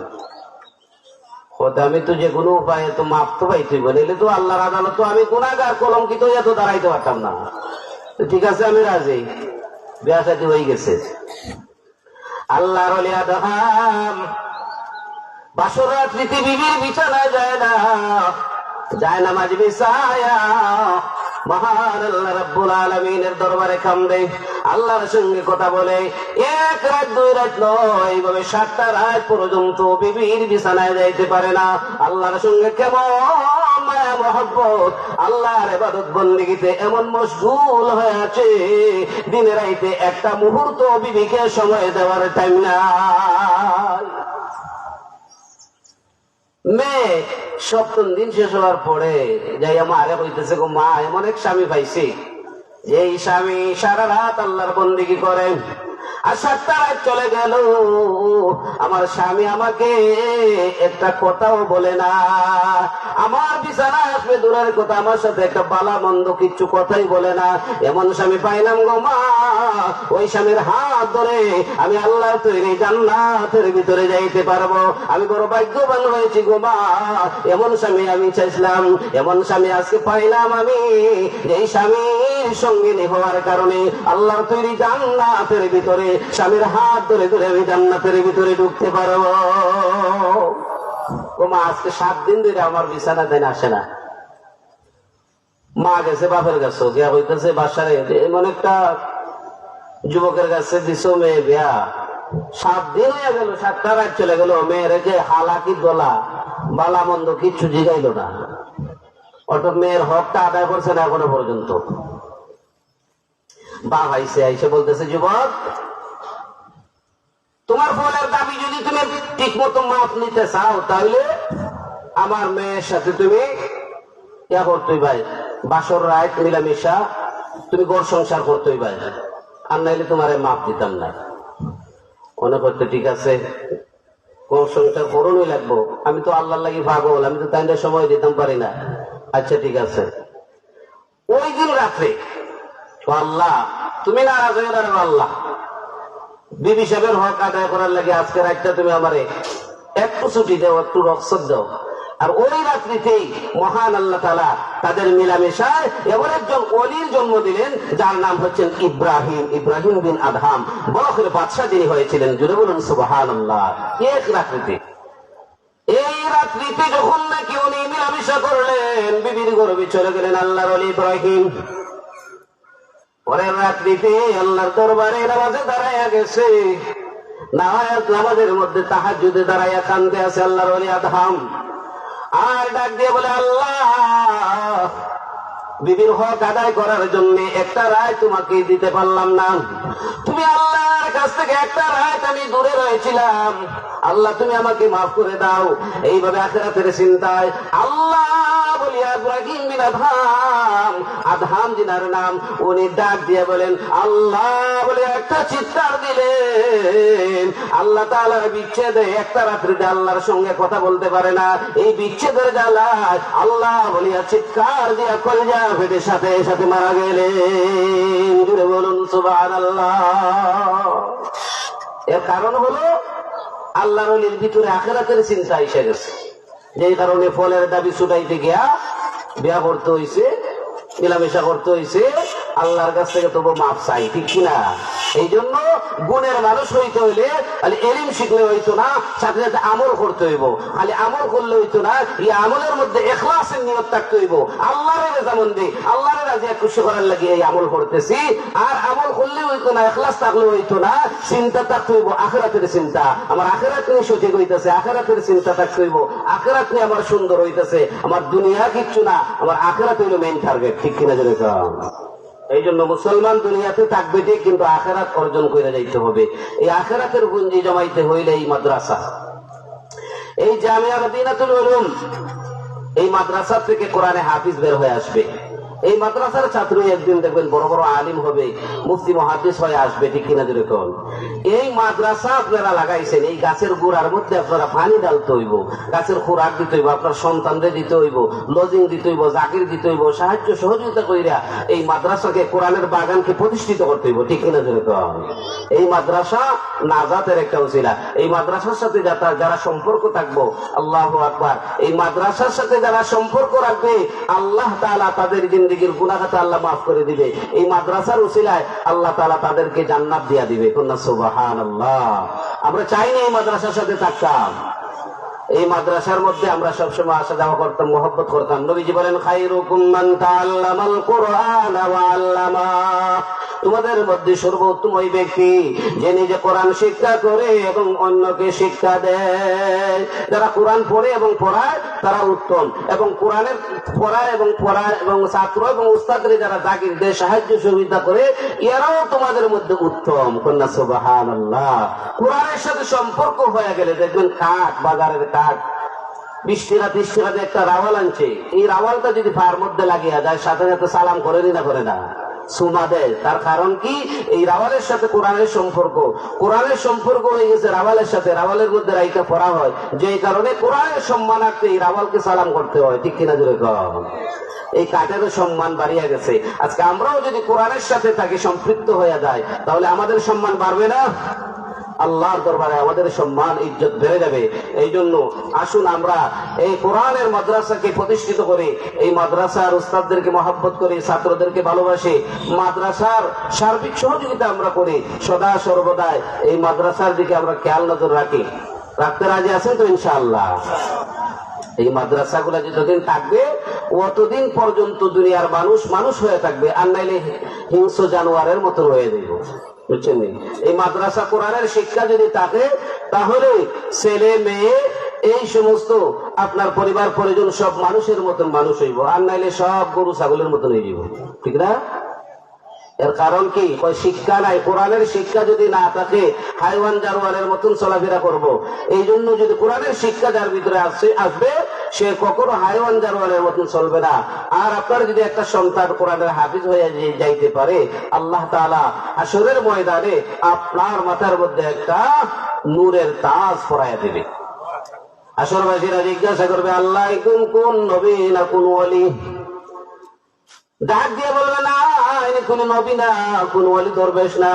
আমি তো যে কোনো উপায়ে তো মাপ তো পাইতে বলে তো আল্লাহর আদালত, আমি গুনাহগার কলঙ্কিত হইয়া তো দাঁড়াইতে পারতাম না। ঠিক আছে আমি রাজি, বিয়া শাদী হয়ে গেছে। আল্লাহর ওলি আদহাম বাসর রাত্রিতে বিবির বিছানায় যায় না, যায় না মাঝ বিছায়া মহান আল্লাহ রাব্বুল আলামিনের দরবারে কান্দে, আল্লাহর সঙ্গে কথা বলে। এক রাত দুই রাত নয়, এইভাবে 7টা রাত পর্যন্ত বিবির বিছানায় যাইতে পারে না। আল্লাহর সঙ্গে কেমন মায়া মহব্বত আল্লাহর ইবাদত বন্দেগীতে এমন মশগুল হয়ে আছে, দিনে রাইতে একটা মুহূর্ত বিবিকে সময় দেওয়ার টাইম নাই। মেয়ে সপ্তম দিন শেষ হওয়ার পরে যাই আমারে কইতেছে, গো মা, এমন এক স্বামী পাইছি, যে এই স্বামী সারা রাত আল্লাহর বন্দেগী করে, আর 7টা রাত চলে গেল, আমার স্বামী আমাকে একটা কথাও বলে না, আমার বিছানায় আসবে দূরের কথা, আমার সাথে একটা বালা মন্দ কিচ্ছু কথাই বলে না। এমন স্বামী পাইলাম গো মা, ওই স্বামীর হাত ধরে আমি আল্লাহর তৈরি জান্নাতের ভিতরে যাইতে পারবো। আমি বড় ভাগ্যবান হয়েছি গো মা, এমন স্বামী আমি চাইছিলাম, এমন স্বামী আজকে পাইলাম আমি, এই স্বামীর সঙ্গিনী হওয়ার কারণে আল্লাহর তৈরি জান্নাতের ভিতরে স্বামীর হাত ধরে ধরে আমি জান্নাতের ভিতরে ঢুকতে পারবো। ও মা, আজকে 7 দিন ধরে আমার বিছানা দেন আসে না। মা গেছে বাপের কাছে, গিয়া হইতেছে বাসারে এমন একটা যুবকের কাছে দিছো মেয়ে বিয়া, 7 দিন হয়ে গেল, 7টা রাত চলে গেল, মেয়ের যে হালাকি গলা বালা মন্দ কিচ্ছু জিগাইল না, অর্থাৎ মেয়ের হকটা আদায় করছে না এখনো পর্যন্ত। বাপ আইসে বলতেছে, যুবক, তোমার ফলের দাবি যদি তুমি ঠিক মতো মাপ নিতে চাও, তাহলে আমার মেয়ের সাথে তুমি ইয়া করতেই ভাই, বাসর রাত মিলামিশা তুমি ঘর সংসার করতেই ভাই, আর নাইলে তোমার মাপ দিতাম না। মনে করতে ঠিক আছে, ঘর সংসার করুনই লাগবো, আমি তো আল্লাহর লাগি পাগল, আমি তো তাই সময় দিতাম পারি না। আচ্ছা ঠিক আছে। ওই দিন রাত্রে আল্লাহ তুমি নারাজ হয়ে দাঁড়াবো, আল্লাহ বিবি সাহেবের হক আদায় করার লাগে আজকে রাতটা তুমি আমারে একটু ছুটি দাও, একটু রক্ষত দাও। আর ওই রাত্রিতেই মহান আল্লাহ তাআলা তাদের মিলামেশায় এমন একজন ওলির জন্ম দিলেন, যার নাম হচ্ছেন ইব্রাহিম, ইব্রাহিম বিন আদহাম, বলখের বাদশাহ যিনি হয়েছিলেন। জুড়ে বলুন সুবহানাল্লাহ। এক রাত্রিতে, এই রাত্রিতে যখন নাকি উনি মিলামেশা করলেন, বিবির গর্ভে চলে গেলেন আল্লাহর ওলি ইব্রাহিম। পরের রাত্রিতে আল্লাহর দরবারে নামাজে দাঁড়াইয়া গেছে, নামাজের মধ্যে তাহাজ্জুদে দাঁড়াইয়া কান্দে আছে আল্লাহর ওলি আদহাম। আর ডাক দিয়ে বলে, আল্লাহ, বিবির হক আদায় করার জন্য একটা রায় তোমাকে দিতে পারলাম না, তুমি আল্লাহর কাছ থেকে একটা রায় আমি দূরে রয়েছিলাম, আল্লাহ তুমি আমাকে মাফ করে দাও। এইভাবে আখিরাতের চিন্তায় আল্লাহ বলিয়া ইব্রাহিম বিন আদহাম, আদহাম জিনার নাম, উনি ডাক দিয়ে বলেন আল্লাহ বলে একটা চিৎকার দিলেন। আল্লাহ তাআলার বিচ্ছেদে একটা রাত্রিতে আল্লাহর সঙ্গে কথা বলতে পারে না, এই বিচ্ছেদের জ্বালায় আল্লাহ বলিয়া চিৎকার দিয়া কলিজা ফেটে সাথে সাথে মারা গেলেন। জুড়ে বলুন সুবহানাল্লাহ। এর কারণ হলো আল্লাহর ওলির ভিতরে আখিরাতের চিন্তা এসে গেছে, যেই কারণে ফলের দাবি ছুটাইতে গিয়া বিয়া করতে হইছে, মিলামেশা করতে হইছে, আল্লাহর কাছ থেকে তবু মাপ চাই, ঠিক কিনা? এই জন্য গুণের মানুষ হইতে হইলে খালি এলিম শিখলে হইতো না, সাথে সাথে আমল করতে হইব। খালি আমল করলে হইতো না, এই আমলের মধ্যে ইখলাসের নিয়ত থাকতে হইব, আল্লাহর রেজামন্দি, আল্লাহর রাজি খুশি করার লাগি এই আমল করতেছি। আর আমল করলে হইতো না, ইখলাস থাকলে হইতো না, চিন্তা থাকতে হইব আখিরাতের চিন্তা, আমার আখিরাত নিয়ে সঠিক হইতেছে, আখিরাতের চিন্তা থাকতে হইব, আখিরাত নিয়ে আমার সুন্দর হইতেছে, আমার দুনিয়া কিচ্ছু না, আমার আখিরাত হইল মেইন টার্গেট, ঠিক কিনা? যেরকম এই জন্য মুসলমান দুনিয়াতে থাকবে ঠিক, কিন্তু আখিরাত অর্জন করে যাইতে হবে। এই আখিরাতের পুঁজি জমাইতে হইলে এই মাদ্রাসা, এই জামিয়া মদিনাতুল উলুম, এই মাদ্রাসা থেকে কোরআনে হাফিজ বের হয়ে আসবে। এই মাদ্রাসার ছাত্র একদিন দেখবেন বড় বড় আলিম হবে, মুফতি মুহাদ্দিস হয়ে আসবে, ঠিক কিনা? যেরকম এই মাদ্রাসা আপনারা লাগাইছেন, এই গাছের গোড়ার মধ্যে আপনারা পানি ডালতে হইব, গাছের খোরাক দিতে হইব, আপনার সন্তানদের দিতে হইব, লজিং দিতে হইব, জাকির দিতে হইব, সাহায্য সহযোগিতা কইরা এই মাদ্রাসাকে, কোরআনের বাগানকে প্রতিষ্ঠিত করতে হইব, ঠিক কিনা? যেরকম এই মাদ্রাসা নাজাতের একটা উসিলা। এই মাদ্রাসার সাথে যারা সম্পর্ক থাকবো, আল্লাহু আকবার, এই মাদ্রাসার সাথে যারা সম্পর্ক রাখবে, আল্লাহ তাআলা তাদের জিন্দেগির গুনাহ খাতা আল্লাহ মাফ করে দিবে। এই মাদ্রাসার উসিলায় আল্লাহ তাআলা তাদেরকে জান্নাত দিয়া দিবে। কন্যা সুবহানাল্লাহ। আমরা চাই না এই মাদ্রাসার সাথে থাকতাম, এই মাদ্রাসার মধ্যে আমরা সবসময় আসা যাওয়া করতাম, মহব্বত করতাম। নবীজি বলেন, খায়রুকুম মান তাআল্লামাল কুরআন ওয়া আল্লামা, তোমাদের মধ্যে সর্বোত্তম ওই ব্যক্তি যে নিজে কোরআন শিক্ষা করে এবং অন্যকে শিক্ষা দেয়। যারা কোরআন পড়ে এবং পড়ায় তারা উত্তম, এবং কোরআনের পড়ায় এবং ছাত্র এবং উস্তাদরে যারা জাকির দেয়, সাহায্য সহযোগিতা করে, এরাও তোমাদের মধ্যে উত্তম। কন্যা সুবহানাল্লাহ। কোরআনের সাথে সম্পর্ক হয়ে গেলে দেখবেন কাঠ, বাজারের কাঠ, বৃষ্টিরা একটা রাওয়াল আনছে, এই রাওয়ালটা যদি পায়ের মধ্যে লাগিয়ে যায় সাথে সাথে সালাম করে না সুমা দেয়। তার কারণ কি? এই রাওয়ালের সাথে কোরআনের সম্পর্ক হয়ে গেছে রাওয়ালের সাথে, রাওয়ালের মধ্যে রাইকা পড়া হয়, যে কারণে কোরআনের সম্মানার্থে এই রাওয়ালকে সালাম করতে হয়। ঠিক কিনা জোরে কম? এই কাঠেরও সম্মান বাড়িয়ে গেছে। আজকে আমরাও যদি কোরআনের সাথে তাকে সম্পৃক্ত হয়ে যায় তাহলে আমাদের সম্মান বাড়বে না? আল্লাহর দরবারে আমাদের সম্মান ইজ্জত বেড়ে যাবে। এই জন্য আসুন আমরা এই কোরআনের মাদ্রাসাকে প্রতিষ্ঠিত করে, এই মাদ্রাসার উস্তাদদেরকে মহব্বত করে, ছাত্রদেরকে ভালোবাসে, মাদ্রাসার সার্বিক সহযোগিতা আমরা করি, সদা সর্বদাই এই মাদ্রাসার দিকে আমরা খেয়াল নজর রাখতে রাজি আছেন তো? ইনশাআল্লাহ। এই মাদ্রাসাগুলো যতদিন থাকবে অতদিন পর্যন্ত দুনিয়ার মানুষ হয়ে থাকবে, আর নাইলে হিংস্র জানোয়ারের মতো হয়ে যাবে। বুঝছেন? এই মাদ্রাসা কোরআনের শিক্ষা যদি থাকে তাহলে ছেলে মেয়ে এই সমস্ত আপনার পরিবার পরিজন সব মানুষের মতন মানুষ হইব, আর নাইলে সব গরু ছাগলের মতন হয়ে যাব। ঠিক না? এর কারণ কি? শিক্ষা নাই। কোরআনের শিক্ষা যদি না থাকে হাইওয়ান জানোয়ারের মতন চলাফেরা করব। এই জন্য যদি কোরআনের শিক্ষা যার ভিতরে আসবে সে কখনো হাইওয়ান জানোয়ারের মতন চলবে না। আর আপনার যদি একটা সন্তান কোরআনের হাফিজ হয়ে যাইতে পারে, আল্লাহ তাআলা হাশরের ময়দানে আপনার মাথার মধ্যে একটা নূরের তাজ পরাইয়া দেবে। হাশরবাসীরা জিজ্ঞাসা করবে, আল্লাহ কোন নবী না কোন ওয়ালি? ডাক দিয়ে বলবে, না ইনি কোন নবী না, কোন ওয়ালি দরবেশ না,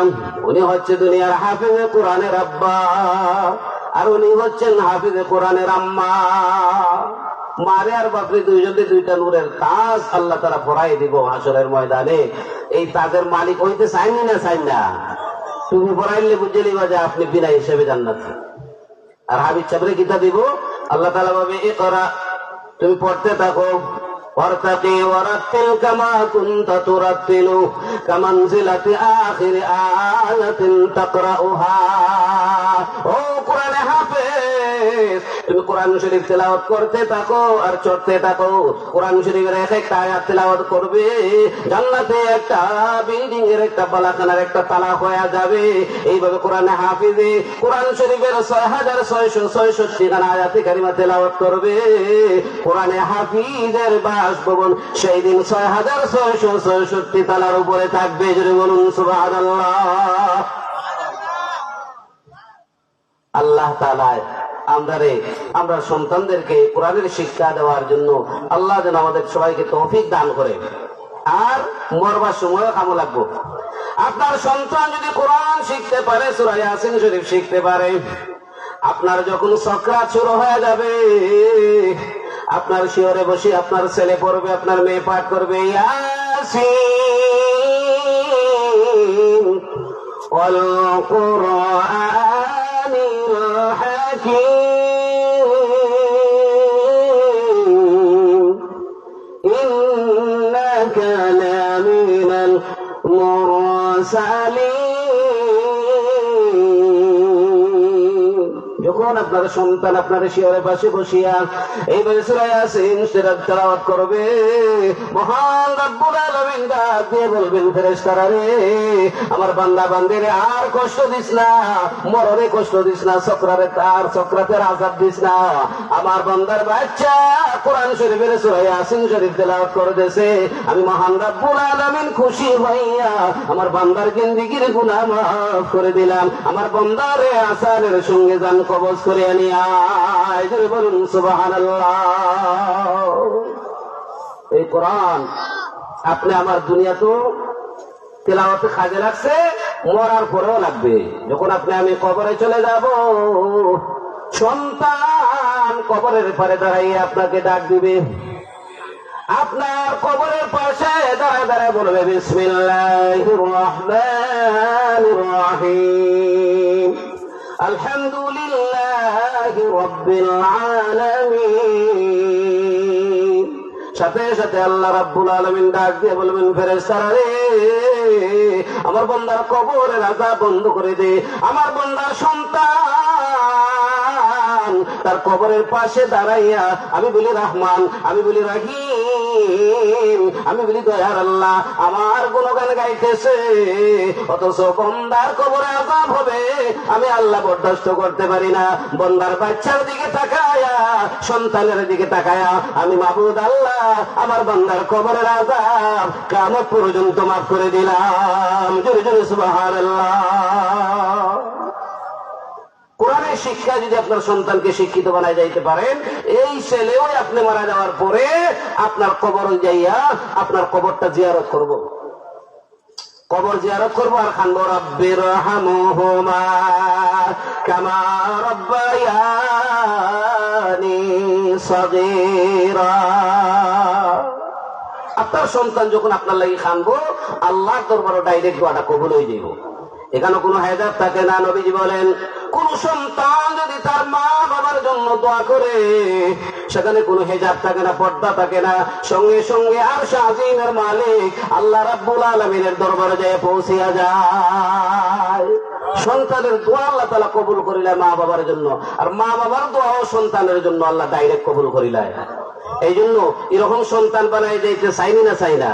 উনি হচ্ছে দুনিয়ার হাফিজে কোরআনের আব্বা, আর উনি হচ্ছেন হাফিজে কোরআনের আম্মা। মারে আর বাপরে দুইজনে দুইটা নূরের তাজ আল্লাহ তারা পরাই দিব হাশরের ময়দানে। এই তাজের মালিক হইতে চাইনি না? চাই না? তুমি পড়াইলে বুঝে নিবা যে আপনি বিনা হিসেবে জান্নাত। আর হাবিজ সাহেবের কিতাব দিব আল্লাহ তাআলা ভাবে, ইকরা, তুমি পড়তে থাকো, ওয়ারতাকি ওয়ারাতিল কামা কুনতা তুরাতিলু কামানজিলাতি আখিরি আয়াতিন তাকরাউহা। ও কোরআনে হাফেজ, তুমি কোরআন শরীফ তেলাওয়াত করতে থাকো আর চড়তে থাকো। কোরআন শরীফের এক একটা আয়াত তেলাওয়াত করবে, জান্নাতে একটা বিল্ডিং এর একটা বালাখানার একটা তালা হয়ে যাবে। এইভাবে কোরআনে হাফিজে কোরআন শরীফের 6666 খানা আয়াতে কারিমা তেলাওয়াত করবে। কোরআনে হাফিজের বাসভবন সেই দিন 6666 তালার উপরে থাকবে। জোরে বলুন সুবহানাল্লাহ। আল্লাহ তাআলা আমরা সন্তানদেরকে কোরআনের শিক্ষা দেওয়ার জন্য আল্লাহ যেন আমাদের সবাইকে তৌফিক দান করে। আর মরবার সময় কামো লাগবো, আপনার সন্তান যদি কোরআন শিখতে পারে, সূরা ইয়াসিন শরীফ শিখতে পারে, আপনার যখন সাকরাত শুরু হয়ে যাবে, আপনার শিয়রে বসে আপনার ছেলে পড়বে, আপনার মেয়ে পাঠ করবে ইয়াসিন ওয়াল কুরআনিল হাকীম ইন্নাকা লামিনাল মুরসালিন। যখন আপনার সন্তান আপনার শিয়রের পাশে বসিয়া এইভাবে সূরা ইয়াসিন তেলাওয়াত করবে, মহান রব্বুল আলামিন ডাক দিয়ে বলবেন, ফেরেশতারা রে, আমার বান্দা বান্দিরে আর কষ্ট দিস না, মরণে কষ্ট দিস না, সক্রাতের আযাব দিস না। আমার বান্দার বাচ্চা কোরআন শরীফের সূরা ইয়াসিন শরীফ তেলাওয়াত করতেছে, আমি মহান রব্বুল আলামিন খুশি হইয়া আমার বান্দার জিন্দেগীর গুনাহ মাফ করে দিলাম। আমার বান্দারে আসানের সঙ্গে জান কবজ করে আনি আয়। জোরে বলুন সুবহানাল্লাহ। এই কোরআন আপনি আমার দুনিয়া তো তেলাওয়াতে কাজে লাগছে, মরার পরেও লাগবে। যখন আমি কবরে চলে যাব, সন্তান কবরের পারে দাঁড়াইয়ে আপনাকে ডাক দিবে, আপনার কবরের পাশে দাঁড়ায় বলবে, বিসমিল্লাহির রহমানির রহিম, আলহামদুলিল্লাহি রাব্বিল আলামিন। সাথে সাথে আল্লাহ রাব্বুল আলামিন ডাক দিয়ে বলবেন, ফেরেশতারা রে, আমার বান্দার কবরের আযাব বন্ধ করে দে। আমার বান্দার সন্তান তার কবরের পাশে দাঁড়াইয়া আমি বলি রহমান, আমি বলি রহিম, আমি বলি দয়ার আল্লাহ, আমার গুণগান গাইতেছে, অথচ বান্দার কবরে আযাব হবে আমি আল্লাহ বরদাস্ত করতে পারি না। বান্দার বাচ্চার দিকে তাকায়া, সন্তানের দিকে তাকায়া আমি মাবুদ আল্লাহ আমার বান্দার কবরের আযাব কিয়ামত পর্যন্ত মাফ করে দিলাম। জোরে জোরে সুবহানাল্লাহ। কোরআনের শিক্ষা যদি আপনার সন্তানকে শিক্ষিত বানায় যাইতে পারেন, এই ছেলেও আপনি মারা যাওয়ার পরে আপনার কবর যাইয়া আপনার কবরটা জিয়ারত করব, কবর জিয়ারত করবো আর খানবো রাব্বির রহমহুমা কামা রাব্বায়ানি সগীরা। আপনার সন্তান যখন আপনার লাগি খানবো, আল্লাহর দরবারে ডাইরেক্ট দোয়াটা কবুল হয়ে যাইব। এখানে কোনো হেদায়েত থাকে না। নবীজি বলেন, কোন সন্তান যদি তার মা বাবার জন্য দোয়া করে, সেখানে কোনো হেজাব থাকে না, পর্দা থাকে না, সঙ্গে সঙ্গে আরশ আজিমের মালিক আল্লাহ রাব্বুল আলামিনের দরবারে যায় পৌঁছিয়া যায়। সন্তানের দোয়া আল্লাহ তাআলা কবুল করিলে মা বাবার জন্য, আর মা বাবার দোয়াও সন্তানের জন্য আল্লাহ ডাইরেক্ট কবুল করিলে। এই জন্য এরকম সন্তান বানাই যাইতে চাইনি না, চাই না।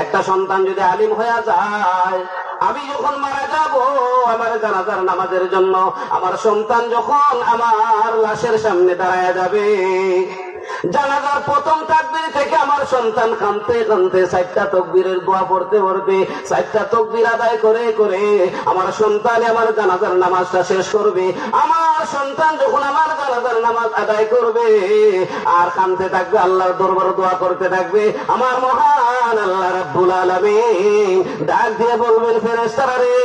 একটা সন্তান যদি আলিম হয়ে যায়, আমি যখন মারা যাব আমার জানাজার নামাজের জন্য আমার সন্তান যখন আমার লাশের সামনে দাঁড়ায় যাবে, জানাজার প্রথম তাকবীর থেকে আমার সন্তান কাঁদতে কাঁদতে 4টা তাকবীরের দোয়া পড়তে পড়তে 4টা তাকবীর আদায় করে করে আমার সন্তান আমার জানাজার নামাজটা শেষ করবে। আমার সন্তান যখন আমার জানাজার নামাজ আদায় করবে আর কাঁদতে থাকবে, আল্লাহর দরবারে দোয়া করতে থাকবে, আমার মহান আল্লাহ রাব্বুল আলামিন ডাক দিয়ে বলবেন, ফেরেশতারা রে,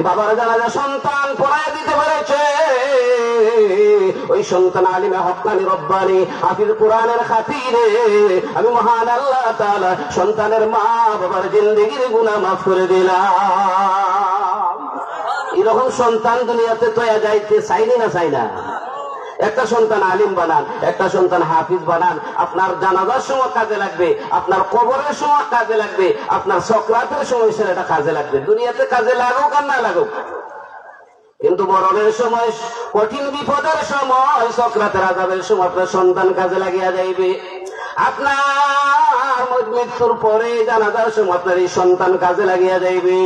বাবার জানাজা সন্তান পড়ায় দিতে পেরেছে, ওই সন্তান আলিমে হক্কানি রব্বানি হাফিজ কোরআনের খাতিরে আমি মহান আল্লাহ তাআলা সন্তানের মা বাবার জিন্দেগির গুনাহ মাফ করে দিলাম। এরকম সন্তান দুনিয়াতে তৈয়া যাইতে চাইনি না, চাই না। একটা সন্তান আলিম বানান, একটা সন্তান হাফিজ বানান, আপনার জানাজার সময় কাজে লাগবে, আপনার কবরের সময় কাজে লাগবে, আপনার সকরাতের সময় সেটা কাজে লাগবে। দুনিয়াতে কাজে লাগুক আর না লাগুক, কিন্তু মরণের সময়, কঠিন বিপদের সময়, সকরাতের আযাবের সময় আপনার সন্তান কাজে লাগিয়া যাইবে। আপনার মৃত্যুর পরে জানাজার সময় আপনার এই সন্তান কাজে লাগিয়া যাইবে।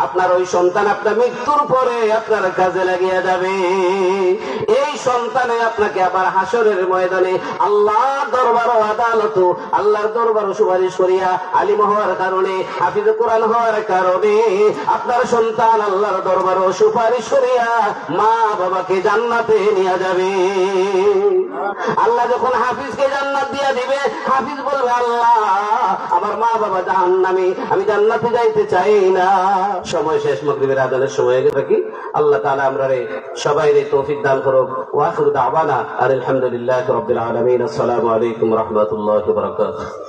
আপনার ওই সন্তান আপনার মৃত্যুর পরে আপনার কাজে লাগিয়া যাবে। এই সন্তানে আপনাকে আবার হাসরের ময়দানে আল্লাহর দরবার ও আদালত, আল্লাহর দরবার সুপারিশ করিয়া আলিম হওয়ার কারণে, হাফিজ কোরআন হওয়ার কারণে আপনার সন্তান আল্লাহর দরবার ও সুপারিশ করিয়া মা বাবাকে জান্নাতে নিয়ে যাবে। আল্লাহ যখন হাফিজকে জান্নাত দিয়া দিবে, হাফিজ বলবে, আল্লাহ আমার মা বাবা জাহান্নামী, আমি জান্নাতে যাইতে চাই না। সময় শেষ, মাগরিবের আযানের সময় হয়ে গেছে। আল্লাহ তাআলা আমরা সবাই তৌফিক দান করুক। ওয়া আখিরু দাওয়ানা আলহামদুলিল্লাহি রাব্বিল আলামিন। আসসালামু আলাইকুম ওয়া রাহমাতুল্লাহি ওয়া বারাকাতুহু।